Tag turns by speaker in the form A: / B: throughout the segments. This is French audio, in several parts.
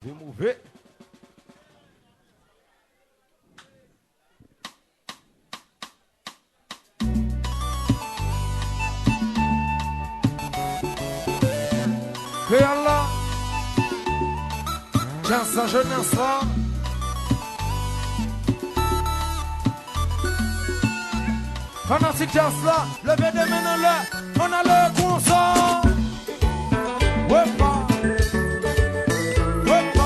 A: Vamos ver. Créa là, tiens sa jeunesse là. Fanatique jazz là, levez des mains là, on a le consort. Ouais pas, ouais pas.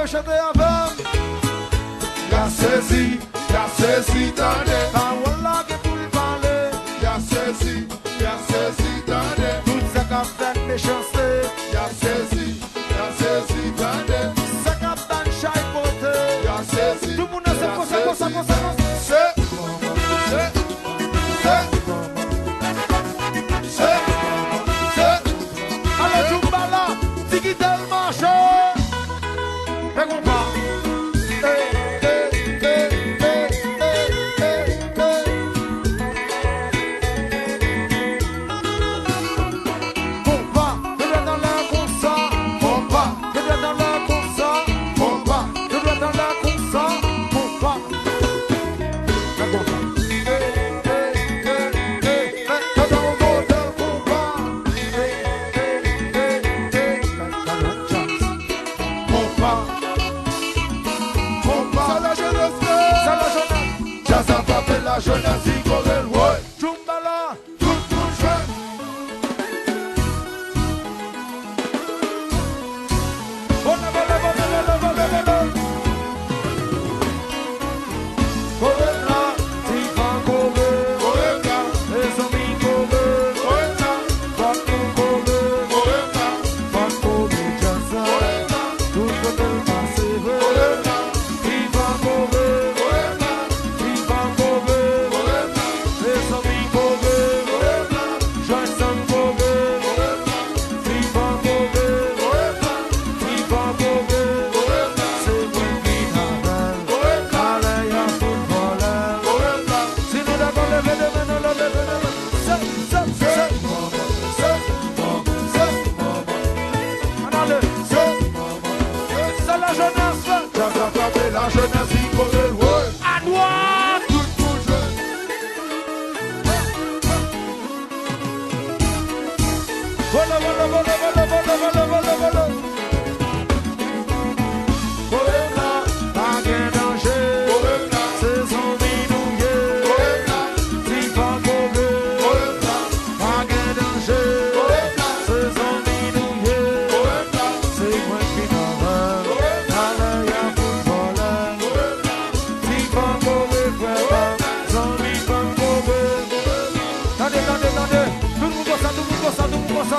A: Chantez avec. Y'a saisi, tendez. Parola que pour le parler. Y'a saisi, tendez. Tout ça qu'a fait méchanceté. Y'a saisi, tendez. Ça qu'a fait chaque côté. Y'a saisi. Tout le monde sait quoi ça. Allez, Jumbala, tiki del marché. Jeunesse y corre, ouais. Jumbala, tout jeune. Voilà. Correla, Tifa correla, les amis correla, Paco correla, Paco de Jazza, tout le passé, correla, Tifa correla, Tifa correla. La jeunesse y corre, ouais. À droite, tout jeune. Voilà. Correla, pas de danger. Correla, saison minouillée. Correla, Tifa correla, pas de danger. Correla, saison minouillée. Correla, c'est moi qui n'en veux. Attendez, tout le monde ça.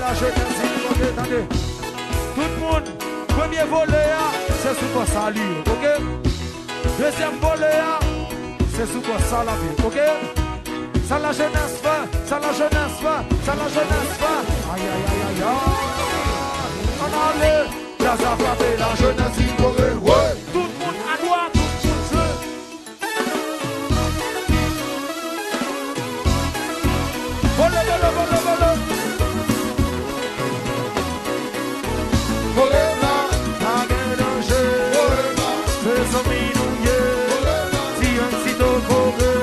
A: la jeunesse, ok, attendez. Tout le monde, premier volet, c'est sous quoi ça lui, ok? Deuxième volet, c'est sous quoi ça la vie, ok? Ça la jeunesse fait, ça la jeunesse fait, ça la jeunesse fait. Aïe, aïe, aïe, aïe, aïe. On a le, la frappé, la jeunesse, il pourrait, ouais. Tout le monde à droite, tout le monde jeu. Volet, volet, volet, volet. Volet, là, la mélange. Volet, là, c'est son minouillé. Volet, là, si un sitôt coré.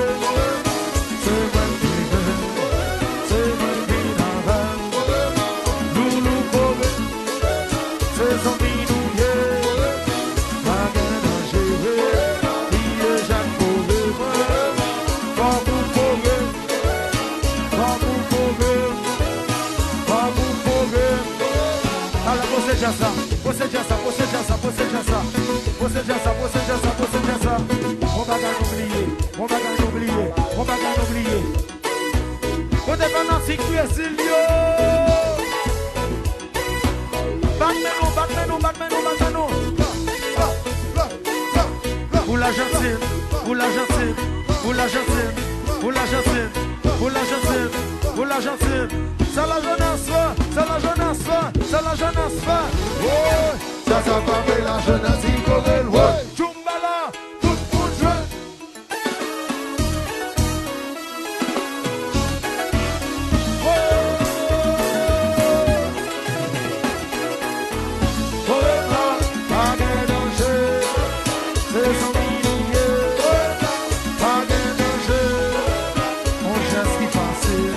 A: Você já sabe. On va pas oublier. On dépendant si tu es Silvio. Batman. Pour l'Argentine. Ça la jeunesse fait. Ouais, ça va faire la jeunesse in Corel. Ouais, Chumbala, tout le monde joue. Pas mélanger, c'est son milieu. Pas mélanger, on geste qui facile.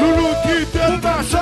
A: Loulou qui te marche.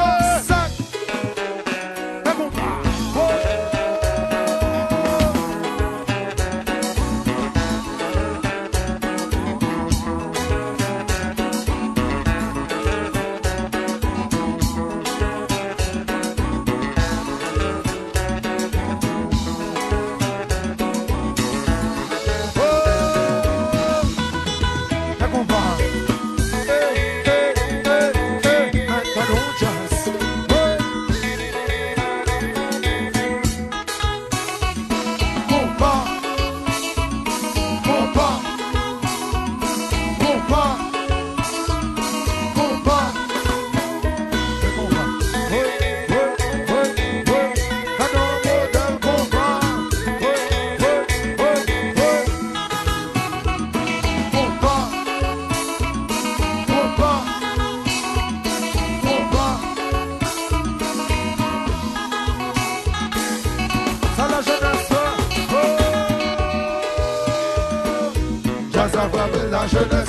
A: jeunesse.